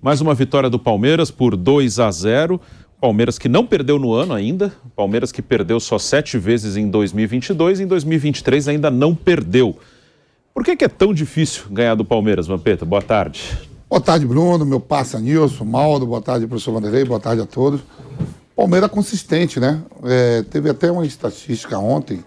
Mais uma vitória do Palmeiras por 2-0. Palmeiras que não perdeu no ano ainda. Palmeiras que perdeu só 7 vezes em 2022 e em 2023 ainda não perdeu. Por que é tão difícil ganhar do Palmeiras, Vampeta? Boa tarde. Boa tarde, Bruno, meu parceiro Nilson, Mauro, boa tarde, professor Vanderlei, boa tarde a todos. Palmeiras consistente, né? Teve até uma estatística ontem,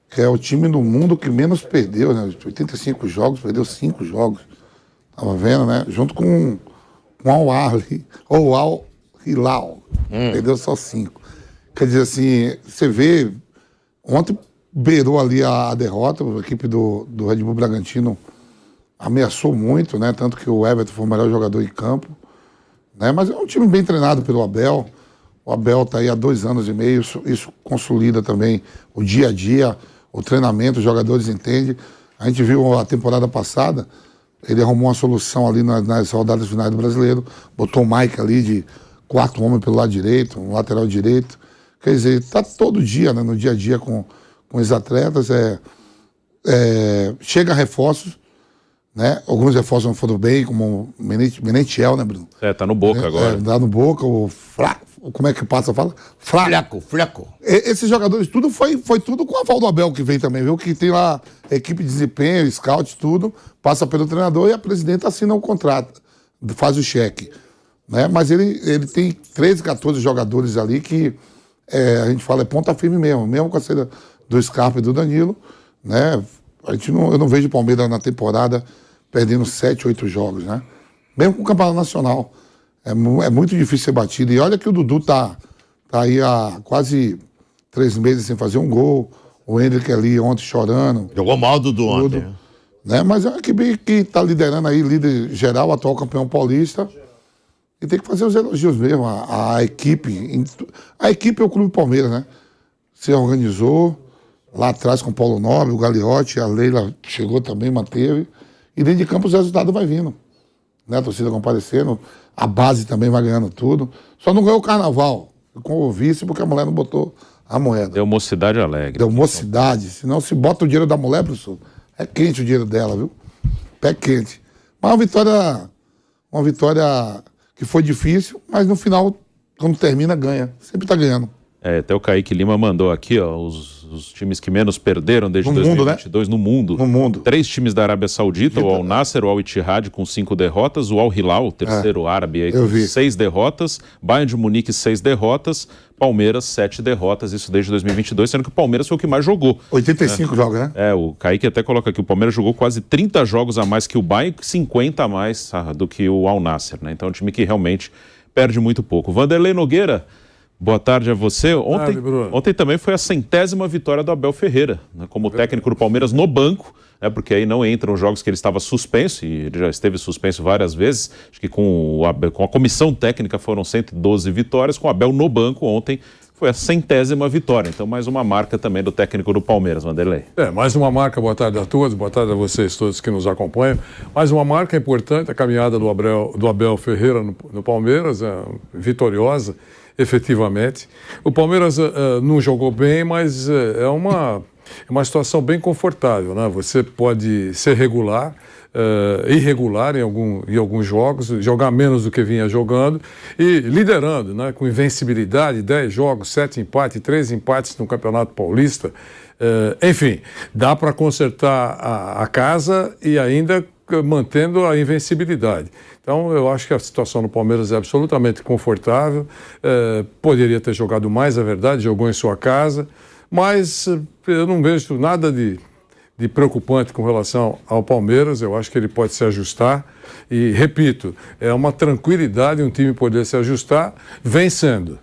que é o time do mundo que menos perdeu, né? 85 jogos, perdeu 5 jogos. Tava vendo, né? Junto com o Al-Ahly, ou Al-Hilal, perdeu só 5. Quer dizer assim, você vê, ontem beirou ali a derrota, a equipe do Red Bull Bragantino ameaçou muito, né? Tanto que o Everton foi o melhor jogador em campo, né? Mas é um time bem treinado pelo Abel. O Abel está aí há 2 anos e meio, isso consolida também o dia a dia, o treinamento, os jogadores entendem. A gente viu a temporada passada, ele arrumou uma solução ali nas rodadas finais do Brasileiro, botou o Mike ali de 4 homens pelo lado direito, um lateral direito. Quer dizer, está todo dia, né, no dia a dia com os atletas. Chega reforços, né? Alguns reforços não foram bem, como o Menentiel, né, Bruno? Tá no Boca agora. Tá no Boca, como é que passa? Fala? Flaco. Esses jogadores, tudo foi tudo com a aval do Abel que vem também, viu? Que tem lá equipe de desempenho, scout, tudo, passa pelo treinador e a presidenta assina o contrato, faz o cheque, né? Mas ele tem 13, 14 jogadores ali que a gente fala ponta firme mesmo com a saída do Scarpa e do Danilo, né? Eu não vejo o Palmeiras na temporada perdendo 7, 8 jogos, né? Mesmo com o Campeonato Nacional. É muito difícil ser batido. E olha que o Dudu tá aí há quase 3 meses sem fazer um gol. O Hendrick ali ontem chorando. Jogou mal o Dudu ontem. Né? Mas é uma equipe que está liderando aí, líder geral, atual campeão paulista. E tem que fazer os elogios mesmo. A equipe. A equipe é o Clube Palmeiras, né? Se organizou. Lá atrás com o Paulo Nobre, o Gagliotti, a Leila chegou também, manteve. E dentro de campo os resultados vai vindo. Né? A torcida comparecendo, a base também vai ganhando tudo. Só não ganhou o carnaval, com o vice, porque a mulher não botou a moeda. Deu Mocidade Alegre. Deu Mocidade. Senão se bota o dinheiro da mulher, professor, é quente o dinheiro dela, viu? Pé quente. Mas uma vitória que foi difícil, mas no final, quando termina, ganha. Sempre tá ganhando. Até o Kaique Lima mandou aqui, ó, os times que menos perderam desde no 2022 mundo, né? no mundo. 3 times da Arábia Saudita, o Al Nassr, o Al Ittihad com 5 derrotas, o Al Hilal, o terceiro árabe aí, com 6 derrotas, Bayern de Munique 6 derrotas, Palmeiras 7 derrotas, isso desde 2022, sendo que o Palmeiras foi o que mais jogou. 85 jogos, né? O Kaique até coloca aqui, o Palmeiras jogou quase 30 jogos a mais que o Bayern, 50 a mais do que o Al Nassr, né? Então é um time que realmente perde muito pouco. Vanderlei Nogueira, boa tarde a você. Ontem também foi a 100ª vitória do Abel Ferreira, né, como técnico do Palmeiras no banco, né, porque aí não entram os jogos que ele estava suspenso, e ele já esteve suspenso várias vezes. Acho que com a comissão técnica foram 112 vitórias, com o Abel no banco ontem foi a 100ª vitória. Então mais uma marca também do técnico do Palmeiras, Vanderlei. Mais uma marca, boa tarde a todos, boa tarde a vocês todos que nos acompanham. Mais uma marca importante, a caminhada do Abel Ferreira no Palmeiras, vitoriosa. Efetivamente. O Palmeiras não jogou bem, mas é uma situação bem confortável, né? Você pode ser irregular em alguns jogos, jogar menos do que vinha jogando e liderando, né? Com invencibilidade, 10 jogos, 7 empates, 3 empates no Campeonato Paulista. Enfim, dá para consertar a casa e ainda mantendo a invencibilidade. Então, eu acho que a situação no Palmeiras é absolutamente confortável. Poderia ter jogado mais, é verdade, jogou em sua casa, mas eu não vejo nada de preocupante com relação ao Palmeiras. Eu acho que ele pode se ajustar e, repito, é uma tranquilidade um time poder se ajustar vencendo.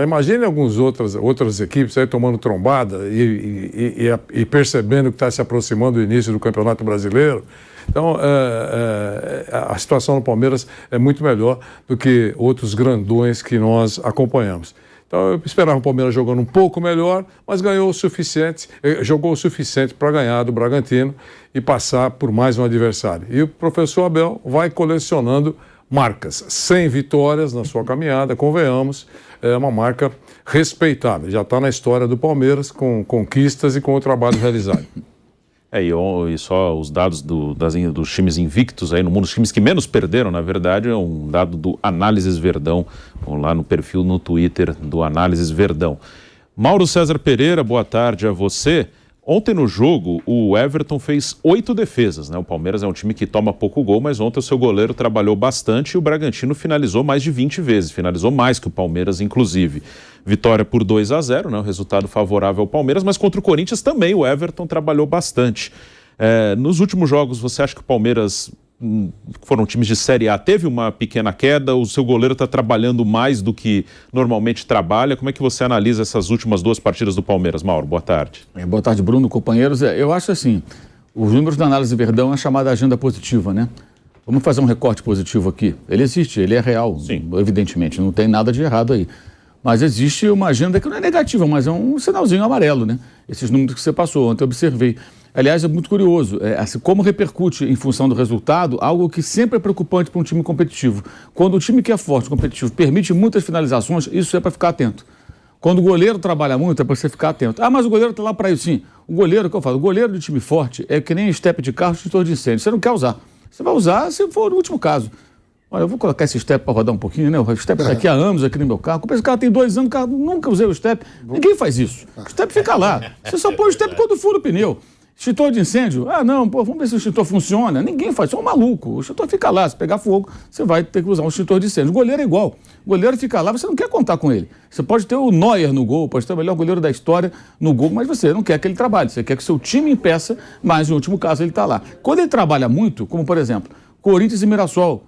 Imagine algumas outras equipes aí tomando trombada e percebendo que está se aproximando do início do Campeonato Brasileiro. Então, a situação no Palmeiras é muito melhor do que outros grandões que nós acompanhamos. Então, eu esperava o Palmeiras jogando um pouco melhor, mas jogou o suficiente para ganhar do Bragantino e passar por mais um adversário. E o professor Abel vai colecionando marcas. 100 vitórias na sua caminhada, convenhamos, é uma marca respeitável. Já está na história do Palmeiras com conquistas e com o trabalho realizado. E só os dados dos times invictos aí no mundo, os times que menos perderam, na verdade, é um dado do Análises Verdão, lá no perfil no Twitter do Análises Verdão. Mauro César Pereira, boa tarde a você. Ontem no jogo, o Everton fez 8 defesas, né? O Palmeiras é um time que toma pouco gol, mas ontem o seu goleiro trabalhou bastante e o Bragantino finalizou mais de 20 vezes, finalizou mais que o Palmeiras, inclusive. Vitória por 2-0, né? Um resultado favorável ao Palmeiras, mas contra o Corinthians também o Everton trabalhou bastante. Nos últimos jogos, você acha que o Palmeiras, foram times de Série A, teve uma pequena queda? O seu goleiro está trabalhando mais do que normalmente trabalha? Como é que você analisa essas últimas 2 partidas do Palmeiras, Mauro? Boa tarde. Boa tarde, Bruno, companheiros. Eu acho assim, os números da Análise Verdão é a chamada agenda positiva, né? Vamos fazer um recorte positivo aqui. Ele existe, ele é real, sim, evidentemente, não tem nada de errado aí. Mas existe uma agenda que não é negativa, mas é um sinalzinho amarelo, né? Esses números que você passou, ontem eu observei. Aliás, é muito curioso, assim, como repercute em função do resultado algo que sempre é preocupante para um time competitivo. Quando o time que é forte, competitivo, permite muitas finalizações, isso é para ficar atento. Quando o goleiro trabalha muito, é para você ficar atento. Ah, mas o goleiro está lá para isso, sim. O goleiro, que eu falo, o goleiro de time forte é que nem step de carro, extintor de incêndio. Você não quer usar. Você vai usar se for no último caso. Olha, eu vou colocar esse step para rodar um pouquinho, né? O step está aqui há anos aqui no meu carro. Esse carro tem 2 anos, nunca usei o step. Ninguém faz isso. O step fica lá. Você só põe o step quando fura o pneu. Extintor de incêndio? Ah, não, pô, vamos ver se o extintor funciona. Ninguém faz, isso é um maluco. O extintor fica lá, se pegar fogo, você vai ter que usar um extintor de incêndio. O goleiro é igual. O goleiro fica lá, você não quer contar com ele. Você pode ter o Neuer no gol, pode ter o melhor goleiro da história no gol, mas você não quer que ele trabalhe. Você quer que o seu time impeça, mas no último caso ele está lá. Quando ele trabalha muito, como por exemplo, Corinthians e Mirassol,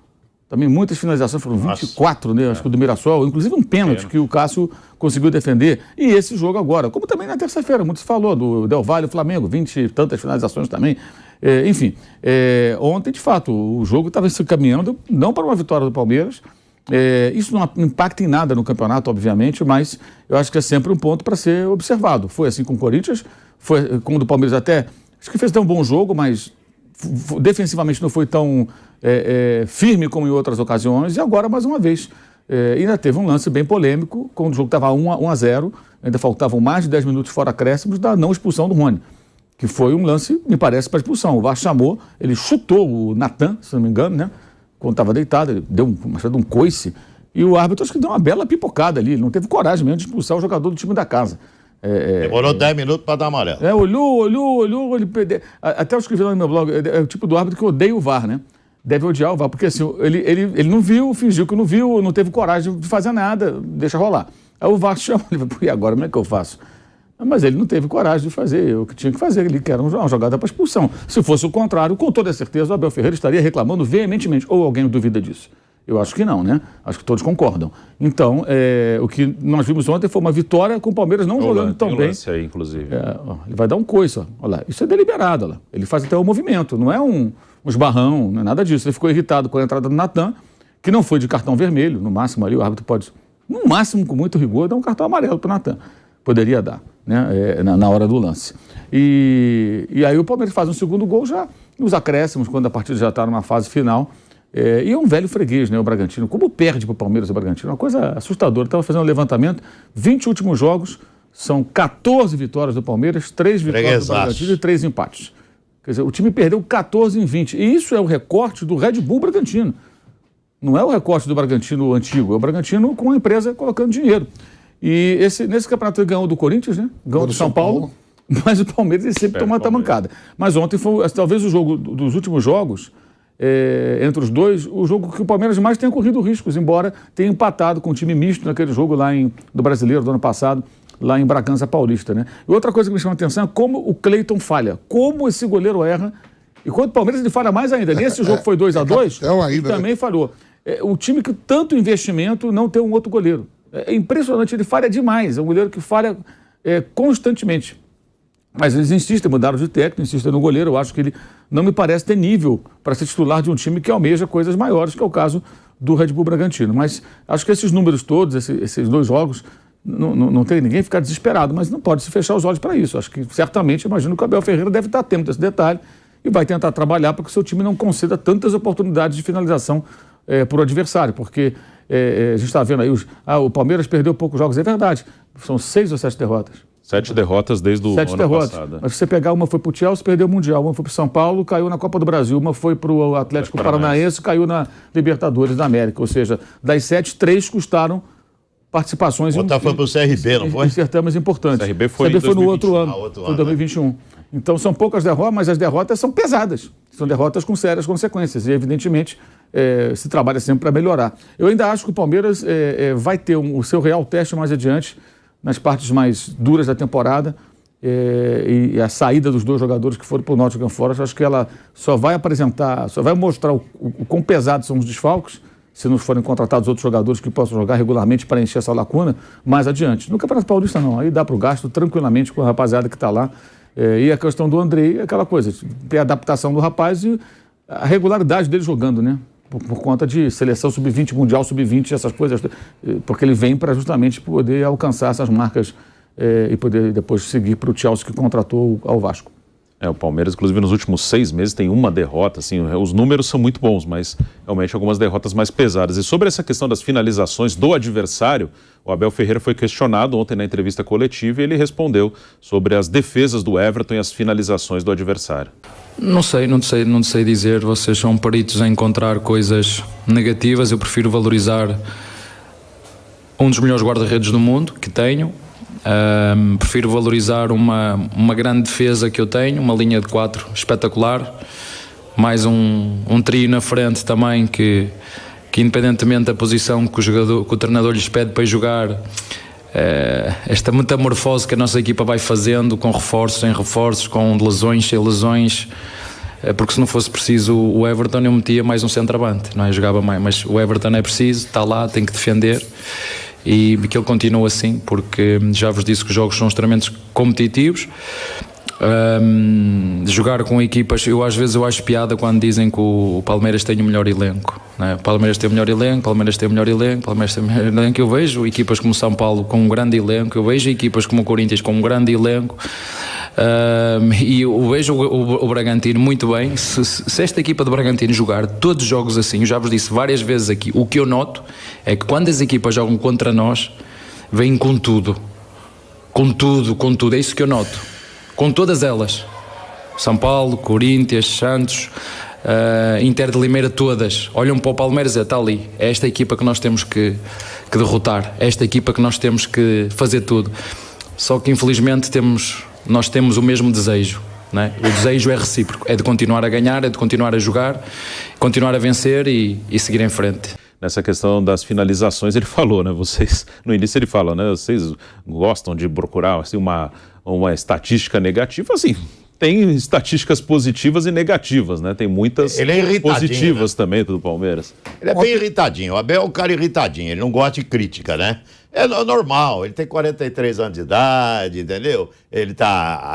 também muitas finalizações, foram 24, né? Acho que o do Mirassol, inclusive um pênalti que o Cássio conseguiu defender. E esse jogo agora, como também na terça-feira, muito se falou, do Del Valle e Flamengo, 20 e tantas finalizações também. Enfim, ontem, de fato, o jogo estava se caminhando, não para uma vitória do Palmeiras. Isso não impacta em nada no campeonato, obviamente, mas eu acho que é sempre um ponto para ser observado. Foi assim com o Corinthians, foi com o do Palmeiras até, acho que fez até um bom jogo, mas defensivamente não foi tão firme como em outras ocasiões, e agora, mais uma vez, ainda teve um lance bem polêmico, quando o jogo estava 1-0, ainda faltavam mais de 10 minutos fora acréscimos da não expulsão do Rony, que foi um lance, me parece, para expulsão. O VAR chamou, ele chutou o Natan, se não me engano, né? Quando estava deitado, ele deu um coice, e o árbitro acho que deu uma bela pipocada ali, ele não teve coragem mesmo de expulsar o jogador do time da casa. Demorou 10 minutos para dar amarelo. Olhou, ele até eu escrevi lá no meu blog, é o tipo do árbitro que odeia o VAR, né? Deve odiar o VAR, porque assim, ele não viu, fingiu que não viu, não teve coragem de fazer nada, deixa rolar. Aí o VAR chama, ele vai, e agora como é que eu faço? Mas ele não teve coragem de fazer o que tinha que fazer, ele quer uma jogada para expulsão. Se fosse o contrário, com toda certeza o Abel Ferreira estaria reclamando veementemente, ou alguém duvida disso? Eu acho que não, né? Acho que todos concordam. Então, o que nós vimos ontem foi uma vitória com o Palmeiras não jogando tão bem. Lance aí, inclusive. Ele vai dar um coice, ó. Olha lá. Isso é deliberado, olha lá. Ele faz até o movimento, não é um esbarrão, não é nada disso. Ele ficou irritado com a entrada do Natan, que não foi de cartão vermelho, no máximo ali o árbitro pode, no máximo, com muito rigor, dar um cartão amarelo para o Natan. Poderia dar, né? Na hora do lance. E aí o Palmeiras faz um segundo gol já nos acréscimos, quando a partida já está numa fase final. E é um velho freguês, né, o Bragantino. Como perde para o Palmeiras o Bragantino? Uma coisa assustadora. Estava fazendo um levantamento, 20 últimos jogos, são 14 vitórias do Palmeiras, 3 vitórias do Bragantino e 3 empates. Quer dizer, o time perdeu 14 em 20. E isso é o recorte do Red Bull Bragantino. Não é o recorte do Bragantino antigo, é o Bragantino com a empresa colocando dinheiro. E nesse campeonato ele ganhou do Corinthians, né? Ganhou do São Paulo. Mas o Palmeiras ele sempre toma uma tamancada. Mas ontem foi talvez o jogo dos últimos jogos, entre os dois, o jogo que o Palmeiras mais tenha corrido riscos, embora tenha empatado com o time misto naquele jogo lá do Brasileiro do ano passado, lá em Bragança Paulista, né? E outra coisa que me chama a atenção é como o Cleiton falha, como esse goleiro erra, e quando o Palmeiras ele falha mais ainda. Nesse jogo foi 2-2, ele também falhou. O time que tanto investimento não tem um outro goleiro. É impressionante, ele falha demais, é um goleiro que falha constantemente. Mas eles insistem, mudaram de técnico, insistem no goleiro. Eu acho que ele não me parece ter nível para ser titular de um time que almeja coisas maiores, que é o caso do Red Bull Bragantino. Mas acho que esses números todos, esses 2 jogos, não tem ninguém ficar desesperado, mas não pode se fechar os olhos para isso. Acho que certamente, imagino que o Abel Ferreira deve estar atento a esse detalhe e vai tentar trabalhar para que o seu time não conceda tantas oportunidades de finalização para o adversário, porque a gente está vendo aí, o Palmeiras perdeu poucos jogos, é verdade, são 6 ou 7 derrotas. 7 derrotas desde o ano passado. Mas se você pegar, uma foi pro Chelsea, perdeu o Mundial, uma foi pro São Paulo, caiu na Copa do Brasil, uma foi pro Atlético Paranaense, caiu na Libertadores da América. Ou seja, das 7, 3 custaram participações Outra foi pro CRB, não foi? em certames importantes. O CRB foi no outro ano, foi 2021. Então são poucas derrotas, mas as derrotas são pesadas. São derrotas com sérias consequências. E, evidentemente, se trabalha sempre para melhorar. Eu ainda acho que o Palmeiras vai ter o seu real teste mais adiante, nas partes mais duras da temporada, e a saída dos 2 jogadores que foram para o Nottingham Forest, acho que ela só vai mostrar o quão pesados são os desfalques, se não forem contratados outros jogadores que possam jogar regularmente para encher essa lacuna, mais adiante. No Campeonato Paulista não, aí dá para o gasto tranquilamente com a rapaziada que está lá. E a questão do Andrei é aquela coisa, tem a adaptação do rapaz e a regularidade dele jogando, né? Por conta de seleção sub-20, mundial sub-20, essas coisas, porque ele vem para justamente poder alcançar essas marcas e poder depois seguir para o Chelsea que contratou ao Vasco. O Palmeiras, inclusive, nos últimos 6 meses tem uma derrota, assim, os números são muito bons, mas realmente algumas derrotas mais pesadas. E sobre essa questão das finalizações do adversário, o Abel Ferreira foi questionado ontem na entrevista coletiva e ele respondeu sobre as defesas do Everton e as finalizações do adversário. Não sei dizer, vocês são peritos em encontrar coisas negativas, eu prefiro valorizar um dos melhores guarda-redes do mundo que tenho. Prefiro valorizar uma grande defesa que eu tenho, uma linha de 4 espetacular, mais um trio na frente também que independentemente da posição que o treinador lhes pede para jogar, esta metamorfose que a nossa equipa vai fazendo com reforços em reforços, com lesões sem lesões, porque se não fosse preciso o Everton eu metia mais um centroavante, não é? Jogava mais, mas o Everton é preciso, está lá, tem que defender. E que ele continue assim, porque já vos disse que os jogos são extremamente competitivos. Jogar com equipas, eu às vezes acho piada quando dizem que o Palmeiras tem o melhor elenco, não é? O Palmeiras tem o melhor elenco, eu vejo equipas como São Paulo com um grande elenco, eu vejo equipas como o Corinthians com um grande elenco, e eu vejo o Bragantino muito bem. Se esta equipa de Bragantino jogar todos os jogos assim, eu já vos disse várias vezes aqui, o que eu noto é que quando as equipas jogam contra nós, vêm com tudo, é isso que eu noto, com todas elas, São Paulo, Corinthians, Santos, Inter de Limeira, todas olham para o Palmeiras e está ali, é esta equipa que nós temos que derrotar, é esta equipa que nós temos que fazer tudo. Só que infelizmente nós temos o mesmo desejo, não é? O desejo é recíproco, é de continuar a ganhar, é de continuar a jogar, continuar a vencer e seguir em frente. Nessa questão das finalizações, ele falou, né? Vocês, no início ele fala, né? Vocês gostam de procurar assim, uma estatística negativa, assim, tem estatísticas positivas e negativas, né? Tem muitas positivas, né? Também do Palmeiras. Ele é bem irritadinho, o Abel é um cara irritadinho, ele não gosta de crítica, né? É normal, ele tem 43 anos de idade, entendeu? Ele está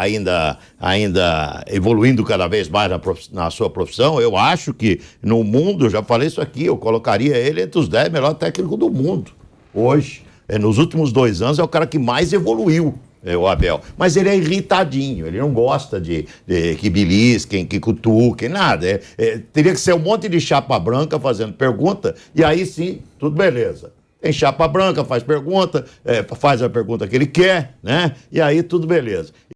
ainda evoluindo cada vez mais na sua profissão. Eu acho que no mundo, eu já falei isso aqui, eu colocaria ele entre os 10 melhores técnicos do mundo. Hoje, nos últimos 2 anos, é o cara que mais evoluiu, o Abel. Mas ele é irritadinho, ele não gosta de que belisquem, que cutuquem, nada. Teria que ser um monte de chapa branca fazendo pergunta, e aí sim, tudo beleza. Tem chapa branca, faz pergunta, faz a pergunta que ele quer, né? E aí tudo beleza.